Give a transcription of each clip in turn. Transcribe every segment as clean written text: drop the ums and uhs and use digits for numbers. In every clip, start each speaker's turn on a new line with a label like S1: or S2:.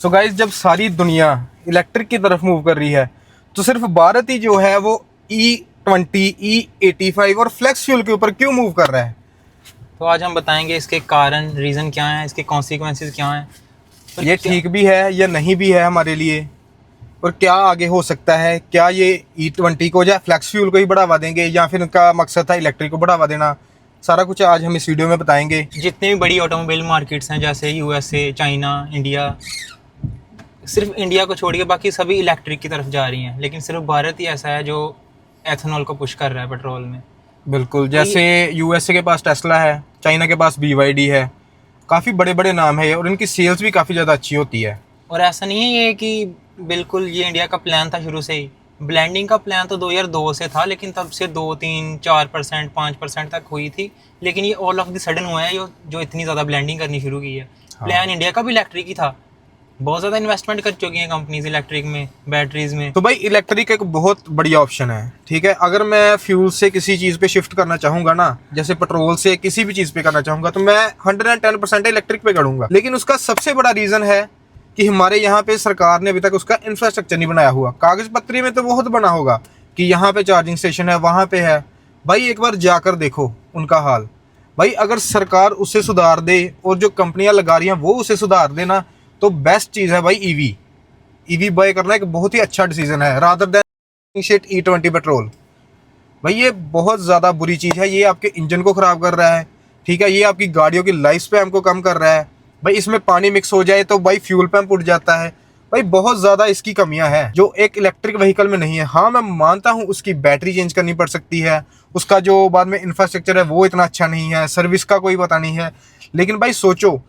S1: So guys, जब सारी दुनिया इलेक्ट्रिक की तरफ मूव कर रही है तो सिर्फ भारत ही जो है वो E20, E85 और फ्लेक्स फ्यूल के ऊपर क्यों मूव कर रहा है।
S2: तो आज हम बताएंगे इसके कारण, रीज़न क्या है, इसके कॉन्सिक्वेंसेस क्या हैं। और
S1: ये
S2: क्या
S1: ठीक भी है या नहीं भी है हमारे लिए, और क्या आगे हो सकता है। क्या ये E20 को या फ्लेक्स फ्यूल को ही बढ़ावा देंगे या फिर उनका मकसद था इलेक्ट्रिक को बढ़ावा देना। सारा कुछ आज हम इस वीडियो में बताएंगे।
S2: जितने भी बड़ी ऑटोमोबाइल मार्केट्स हैं जैसे USA, चाइना, इंडिया, सिर्फ इंडिया को छोड़ के बाकी सभी इलेक्ट्रिक की तरफ जा रही हैं, लेकिन सिर्फ भारत ही ऐसा है जो एथेनॉल को पुश कर रहा है पेट्रोल में।
S1: बिल्कुल,
S2: तो
S1: जैसे USA के पास टेस्ला है, चाइना के पास BYD है, काफ़ी बड़े बड़े नाम है और इनकी सेल्स भी काफ़ी ज़्यादा अच्छी होती है।
S2: और ऐसा नहीं है ये कि बिल्कुल ये इंडिया का प्लान था शुरू से ही। ब्लेंडिंग का प्लान तो 2002 से था, लेकिन तब से 2, 3, 4%, 5% तक हुई थी। लेकिन ये ऑल ऑफ द सडन हुआ है जो इतनी ज़्यादा ब्लेंडिंग करनी शुरू की है। प्लान इंडिया का भी इलेक्ट्रिक ही था। बहुत ज़्यादा इन्वेस्टमेंट कर चुकी हैं कंपनीज इलेक्ट्रिक में, बैटरीज में।
S1: तो भाई इलेक्ट्रिक एक बहुत बढ़िया ऑप्शन है, ठीक है। अगर मैं फ्यूल से किसी चीज़ पे शिफ्ट करना चाहूँगा ना, जैसे पेट्रोल से किसी भी चीज़ पे करना चाहूँगा, तो मैं 110% इलेक्ट्रिक पे करूँगा। लेकिन उसका सबसे बड़ा रीज़न है कि हमारे यहाँ पे सरकार ने अभी तक उसका इंफ्रास्ट्रक्चर नहीं बनाया हुआ। कागज़ पत्री में तो बहुत बना होगा कि यहाँ पे चार्जिंग स्टेशन है, वहाँ पे है। भाई एक बार जाकर देखो उनका हाल। भाई अगर सरकार उसे सुधार दे और जो कंपनियां लगा रही हैं वो उसे सुधार देना, तो बेस्ट चीज़ है भाई ईवी बाय करना एक बहुत ही अच्छा डिसीजन है rather than shit E20 petrol. भाई ये बहुत ज़्यादा बुरी चीज़ है, ये आपके इंजन को ख़राब कर रहा है, ठीक है। ये आपकी गाड़ियों की लाइफ स्पैन को कम कर रहा है। भाई इसमें पानी मिक्स हो जाए तो भाई फ्यूल पंप उड़ जाता है। भाई बहुत ज़्यादा इसकी कमियां हैं जो एक इलेक्ट्रिक व्हीकल में नहीं है। हाँ मैं मानता हूँ उसकी बैटरी चेंज करनी पड़ सकती है, उसका जो बाद में इंफ्रास्ट्रक्चर है वो इतना अच्छा नहीं है, सर्विस का कोई पता नहीं है। लेकिन भाई सोचो,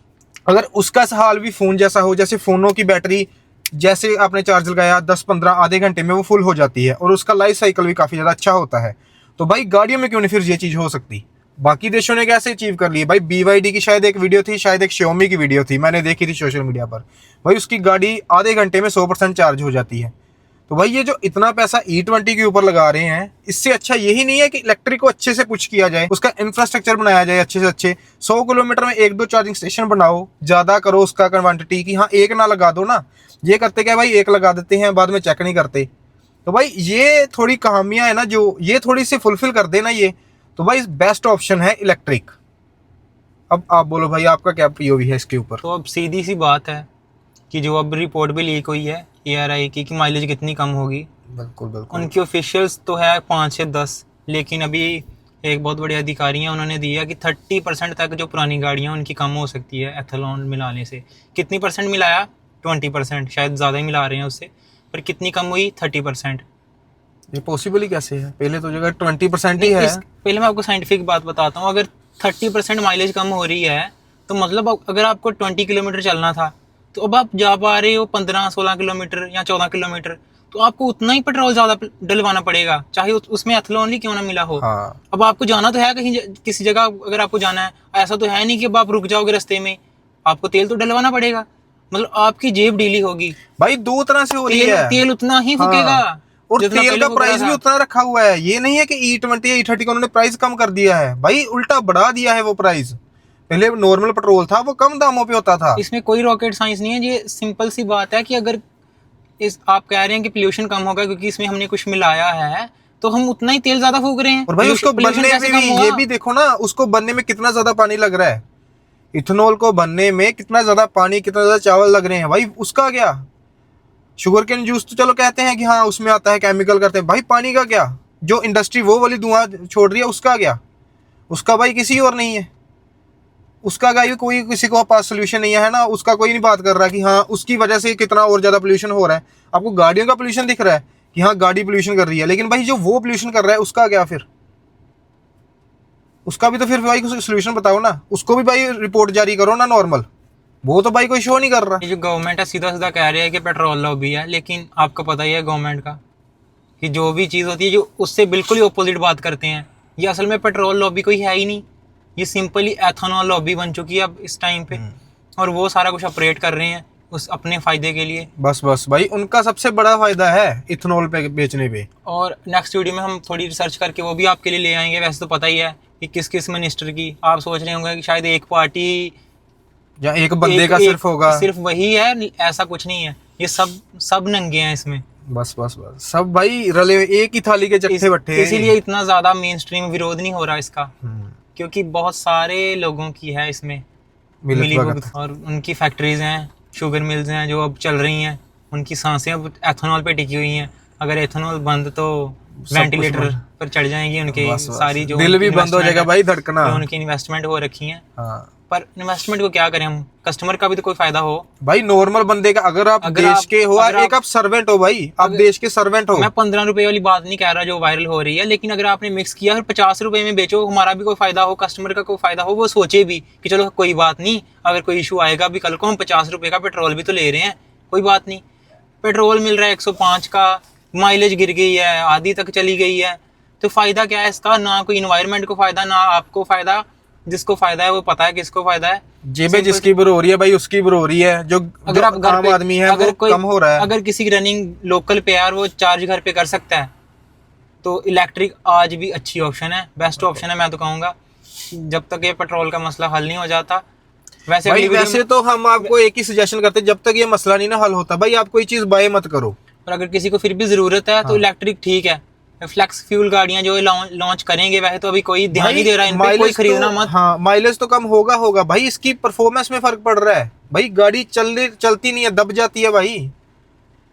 S1: अगर उसका हाल भी फ़ोन जैसा हो, जैसे फ़ोनों की बैटरी जैसे आपने चार्ज लगाया 10-15 आधे घंटे में वो फुल हो जाती है और उसका लाइफ साइकिल भी काफ़ी ज़्यादा अच्छा होता है, तो भाई गाड़ियों में क्यों नहीं फिर ये चीज़ हो सकती। बाकी देशों ने कैसे अचीव कर ली। भाई BYD की शायद एक वीडियो थी, शायद एक Xiaomi की वीडियो थी, मैंने देखी थी सोशल मीडिया पर। भाई उसकी गाड़ी आधे घंटे में 100% चार्ज हो जाती है। तो भाई ये जो इतना पैसा E20 के ऊपर लगा रहे हैं, इससे अच्छा यही नहीं है कि इलेक्ट्रिक को अच्छे से पुश किया जाए, उसका इंफ्रास्ट्रक्चर बनाया जाए अच्छे से अच्छे। 100 किलोमीटर में 1-2 चार्जिंग स्टेशन बनाओ, ज़्यादा करो उसका क्वांटिटी की। हाँ एक ना लगा दो ना, ये करते क्या भाई, एक लगा देते हैं बाद में चेक नहीं करते। तो भाई ये थोड़ी कहानियां है ना, जो ये थोड़ी सी फुलफिल कर देना ये, तो भाई बेस्ट ऑप्शन है इलेक्ट्रिक। अब आप बोलो भाई, आपका क्या POV है इसके ऊपर।
S2: तो अब सीधी सी बात है कि जो अब रिपोर्ट भी लीक हुई है ARI की कि माइलेज कितनी कम होगी।
S1: बिल्कुल बिल्कुल।
S2: उनकी ऑफिशियल्स तो है 5 से 10, लेकिन अभी एक बहुत बड़े अधिकारी हैं, उन्होंने दिया कि 30% तक जो पुरानी गाड़ियाँ उनकी कम हो सकती है एथेनॉल मिलाने से। कितनी परसेंट मिलाया? 20%, शायद ज़्यादा ही मिला रहे हैं उससे, पर कितनी कम हुई? 30%।
S1: ये पॉसिबल ही कैसे है, पहले तो जगह 20% ही है।
S2: पहले मैं आपको साइंटिफिक बात बताता हूँ। अगर 30% माइलेज कम हो रही है तो मतलब अगर आपको 20 किलोमीटर चलना था तो अब आप जा पा रहे हो 15-16 किलोमीटर या 14 किलोमीटर, तो आपको उतना ही पेट्रोल ज़्यादा डलवाना पड़ेगा, चाहे उसमें एथेनॉल ही क्यों ना मिला हो।
S1: हाँ
S2: अब आपको जाना तो है कहीं, किसी जगह अगर आपको जाना है, ऐसा तो है नहीं कि अब आप रुक जाओगे रास्ते में, आपको तेल तो डलवाना पड़ेगा। मतलब आपकी जेब ढीली होगी।
S1: भाई दो तरह से हो रही
S2: तेल
S1: है।
S2: तेल उतना ही फूकेगा
S1: और
S2: जितना
S1: तेल
S2: पहले
S1: का
S2: फूक रहा
S1: प्राइस भी
S2: था।
S1: उतना रखा हुआ है, ये नहीं है कि E20 या E30 का उन्होंने प्राइस कम कर दिया है, भाई उल्टा बढ़ा दिया है वो प्राइस। पहले नॉर्मल पेट्रोल था वो कम दामों पे होता था।
S2: इसमें कोई रॉकेट साइंस नहीं है, ये सिंपल सी बात है कि अगर इस आप कह रहे हैं कि पोल्यूशन कम होगा क्योंकि इसमें हमने कुछ मिलाया है, तो हम उतना ही तेल ज्यादा फूक रहे हैं।
S1: और भाई उसको
S2: पोल्यूशन
S1: बनने
S2: कैसे
S1: में
S2: कम
S1: भी
S2: हुआ?
S1: ये भी देखो ना, उसको बनने में कितना ज्यादा पानी लग रहा है। इथेनॉल को बनने में कितना ज्यादा पानी, कितना ज्यादा चावल लग रहे हैं। भाई उसका क्या, शुगर केन जूस तो चलो कहते हैं कि हाँ उसमें आता है, केमिकल करते हैं। भाई पानी का क्या, जो इंडस्ट्री वो वाली धुआं छोड़ रही है उसका क्या, उसका भाई किसी और नहीं है। उसका गाइस कोई किसी को पास सोल्यूशन नहीं है ना, उसका कोई नहीं बात कर रहा कि हाँ उसकी वजह से कितना और ज़्यादा पोल्यूशन हो रहा है। आपको गाड़ियों का पोल्यूशन दिख रहा है कि हाँ गाड़ी पोल्यूशन कर रही है, लेकिन भाई जो वो पोल्यूशन कर रहा है उसका क्या फिर, उसका भी तो फिर भाई सोल्यूशन बताओ ना, उसको भी भाई रिपोर्ट जारी करो ना नॉर्मल। वो तो भाई कोई शो नहीं कर रहा।
S2: ये जो गवर्नमेंट है सीधा सीधा कह रही है कि पेट्रोल लॉबी है, लेकिन आपको पता ही है गवर्नमेंट का कि जो भी चीज़ होती है जो उससे बिल्कुल ही अपोजिट बात करते हैं। ये असल में पेट्रोल लॉबी कोई है ही नहीं, ये सिंपली एथेनॉल लॉबी बन चुकी है अब इस टाइम पे। और वो सारा कुछ ऑपरेट कर रहे हैं उस अपने फ़ायदे के लिए।
S1: बस बस भाई उनका सबसे बड़ा फायदा है इथेनॉल पे बेचने पे।
S2: और नेक्स्ट वीडियो में हम थोड़ी रिसर्च करके वो भी आपके लिए ले आएंगे। वैसे तो पता ही है कि किस किस मिनिस्टर की, आप सोच रहे होंगे कि शायद एक पार्टी
S1: या एक बंदे का सिर्फ होगा,
S2: सिर्फ वही है, ऐसा कुछ नहीं है। ये सब नंगे हैं इसमें।
S1: बस बस बस सब भाई रले हुए एक ही थाली के चट्टे बट्टे हैं।
S2: इसीलिए इतना ज्यादा मेन स्ट्रीम विरोध नहीं हो रहा इसका,
S1: हम्म,
S2: क्योंकि बहुत सारे लोगों की है इसमें मिलीभगत, और उनकी फैक्ट्रीज हैं, शुगर मिल्स हैं जो अब चल रही हैं, उनकी सांसें अब एथेनॉल पे टिकी हुई हैं। अगर एथेनॉल बंद तो वेंटिलेटर पर चढ़ जाएंगी उनकी सारी, जो
S1: दिल भी बंद हो जाएगा भाई धड़कना,
S2: जो उनकी इन्वेस्टमेंट हो रखी है।
S1: हाँ।
S2: पर इन्वेस्टमेंट को क्या करें हम, कस्टमर का भी तो कोई फायदा हो
S1: भाई। नॉर्मल बंदे का अगर आप देश के हो, एक आप सर्वेंट हो भाई, आप देश के सर्वेंट हो।
S2: मैं 15 रुपए वाली बात नहीं कह रहा जो वायरल हो रही है, लेकिन अगर आपने मिक्स किया और 50 रुपए में बेचो, हमारा भी कोई फायदा हो, कस्टमर का कोई फायदा हो, वो सोचे भी कि चलो कोई बात नहीं, अगर कोई इशू आएगा भी कल को, हम 50 रुपए का पेट्रोल भी तो ले रहे हैं, कोई बात नहीं। पेट्रोल मिल रहा है 105 का, माइलेज गिर गई है, आधी तक चली गई है, तो फायदा क्या है इसका? ना कोई इन्वायरमेंट को फायदा, ना आपको फायदा। जिसको फायदा है वो पता है किसको फायदा है।
S1: जेबें जिसकी बुरी हो रही है भाई, उसकी बुरी हो रही है। जो
S2: अगर आप
S1: आम आदमी है वो कम हो रहा है।
S2: अगर किसी की रनिंग लोकल पे है और वो चार्ज घर पे कर सकता है, तो इलेक्ट्रिक आज भी अच्छी ऑप्शन है, बेस्ट ऑप्शन है मैं तो कहूँगा, जब तक ये पेट्रोल का मसला हल नहीं हो जाता। वैसे
S1: भाई वैसे तो हम आपको एक ही सजेशन करते हैं, जब तक ये मसला नहीं ना हल होता भाई, आप कोई चीज बाय मत करो।
S2: और अगर किसी को फिर भी जरूरत है तो इलेक्ट्रिक ठीक है। फ्लेक्स फ्यूल गाड़ियां जो लॉन्च करेंगे, वैसे तो अभी कोई ध्यान नहीं दे रहा है इन पे, कोई खरीदना मत।
S1: हाँ, माइलेज तो कम होगा भाई, इसकी परफॉर्मेंस में फर्क पड़ रहा है भाई। गाड़ी चलती नहीं है, दब जाती है भाई,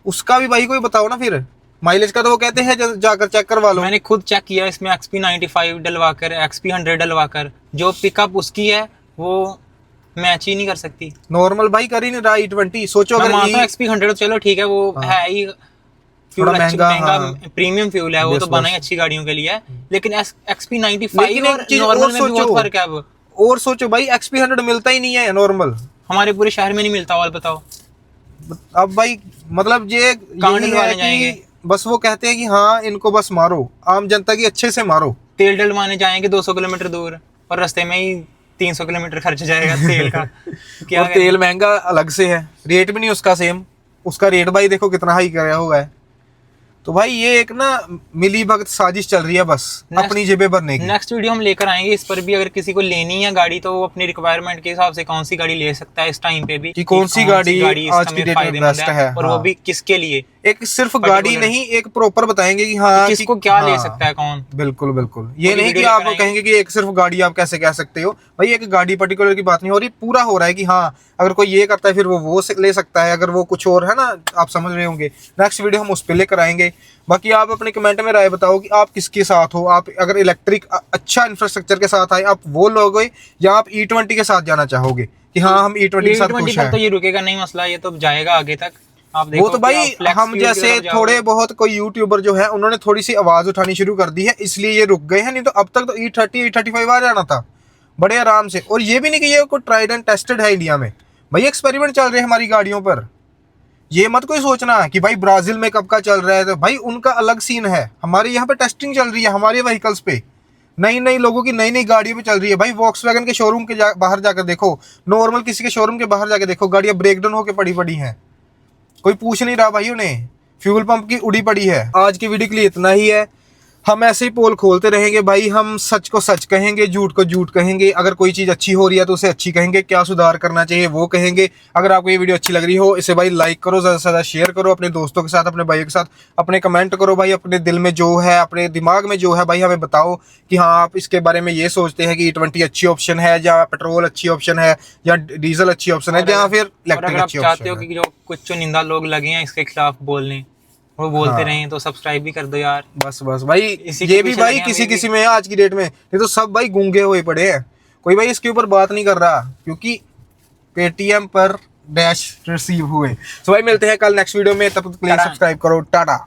S1: उसका भी भाई कोई बताओ ना फिर। माइलेज का तो वो कहते हैं जाकर चेक करवा लो।
S2: मैंने खुद चेक किया इसमें, XP95 डलवाकर, XP100 डलवाकर, जो पिकअप उसकी है वो मैच ही नहीं कर सकती।
S1: नॉर्मल भाई कर ही नहीं रहा E20। सोचो अगर
S2: XP100 तो चलो ठीक है, वो है ही फ्यूल महंगा, प्रीमियम फ्यूल है, वो तो बना ही अच्छी गाड़ियों के लिए है, लेकिन XP95 और नॉर्मल में भी बहुत फर्क है अब।
S1: और सोचो भाई, XP100 मिलता ही नहीं है नॉर्मल,
S2: हमारे पूरे शहर में नहीं मिलता। और बताओ
S1: अब भाई, मतलब ये यही है कि बस वो कहते हैं कि हाँ इनको बस मारो, आम जनता की अच्छे से मारो।
S2: तेल डलवाने जाएंगे 200 किलोमीटर दूर, और रास्ते में ही 300 किलोमीटर खर्च जाएगा तेल का। क्या
S1: और तेल महंगा अलग से है, रेट भी नहीं उसका सेम, उसका रेट भाई देखो कितना हाई कराया हुआ है। तो भाई ये एक ना मिली भगत साजिश चल रही है बस अपनी जेबें भरने की।
S2: नेक्स्ट वीडियो हम लेकर आएंगे इस पर भी, अगर किसी को लेनी है गाड़ी तो वो अपनी रिक्वायरमेंट के हिसाब से कौन सी गाड़ी ले सकता है इस टाइम पे भी,
S1: कि कौन सी गाड़ी आज की डेट में बेस्ट है,
S2: और वो भी किसके लिए।
S1: एक सिर्फ गाड़ी नहीं, एक प्रॉपर बताएंगे कि हाँ
S2: किसको क्या ले सकता है कौन।
S1: बिल्कुल बिल्कुल, ये नहीं कि आप कहेंगे कि एक सिर्फ गाड़ी आप कैसे कह सकते हो भाई। एक गाड़ी पर्टिकुलर की बात नहीं हो रही, पूरा हो रहा है कि हाँ अगर कोई ये करता है फिर वो ले सकता है, अगर वो कुछ और है ना, आप समझ रहे होंगे। नेक्स्ट वीडियो हम उस पर लेकर आएंगे। बाकी आप अपने कमेंट में राय बताओ कि आप किसके साथ हो। आप अगर इलेक्ट्रिक अच्छा इंफ्रास्ट्रक्चर के साथ आए, आप वो लोगे, या आप E20 के साथ जाना चाहोगे कि हाँ हम E20 के साथ खुश हैं।
S2: तो ये रुकेगा नहीं मसला, ये तो जाएगा आगे तक। आप देखो
S1: वो तो भाई हम जैसे थोड़े बहुत कोई यूट्यूबर जो है उन्होंने थोड़ी सी आवाज उठानी शुरू कर दी है, इसलिए ये रुक गए हैं, नहीं तो अब तक तो E30 E35 आ जाना था बड़े आराम से। और ये भी नहीं कि ये कोई ट्राइड एंड टेस्टेड है इंडिया में, भाई एक्सपेरिमेंट चल रहे हैं हमारी गाड़ियों पर। ये मत कोई सोचना कि भाई ब्राजील में कब का चल रहा है, तो भाई उनका अलग सीन है। हमारे यहाँ पे टेस्टिंग चल रही है हमारे व्हीकल्स पे, नई लोगों की नई गाड़ियों पे चल रही है भाई। वॉक्सवैगन के शोरूम के बाहर जाकर देखो, नॉर्मल किसी के शोरूम के बाहर जाकर देखो, गाड़ियां ब्रेकडाउन होकर पड़ी हैं, कोई पूछ नहीं रहा भाई उन्हें, फ्यूल पंप की उड़ी पड़ी है। आज की वीडियो के लिए इतना ही है। हम ऐसे ही पोल खोलते रहेंगे भाई, हम सच को सच कहेंगे, झूठ को झूठ कहेंगे। अगर कोई चीज़ अच्छी हो रही है तो उसे अच्छी कहेंगे, क्या सुधार करना चाहिए वो कहेंगे। अगर आपको ये वीडियो अच्छी लग रही हो, इसे भाई लाइक करो, ज़्यादा से ज़्यादा शेयर करो अपने दोस्तों के साथ, अपने भाइयों के साथ, अपने कमेंट करो भाई, अपने दिल में जो है, अपने दिमाग में जो है भाई हमें बताओ कि हाँ आप इसके बारे में ये सोचते हैं कि E20 अच्छी ऑप्शन है, या पेट्रोल अच्छी ऑप्शन है, या डीजल अच्छी ऑप्शन है, या फिर इलेक्ट्रिक अच्छी ऑप्शन है।
S2: चाहते हो कि जो कुछ चुनिंदा लोग लगे हैं इसके खिलाफ बोलने, वो बोलते रहे तो सब्सक्राइब भी कर दो यार।
S1: बस भाई ये भी भाई किसी में आज की डेट में, नहीं तो सब भाई गूंगे हुए पड़े हैं, कोई भाई इसके ऊपर बात नहीं कर रहा, क्योंकि पेटीएम पर डैश रिसीव हुए। तो भाई मिलते हैं कल नेक्स्ट वीडियो में, तब तक के लिए सब्सक्राइब करो, टाटा।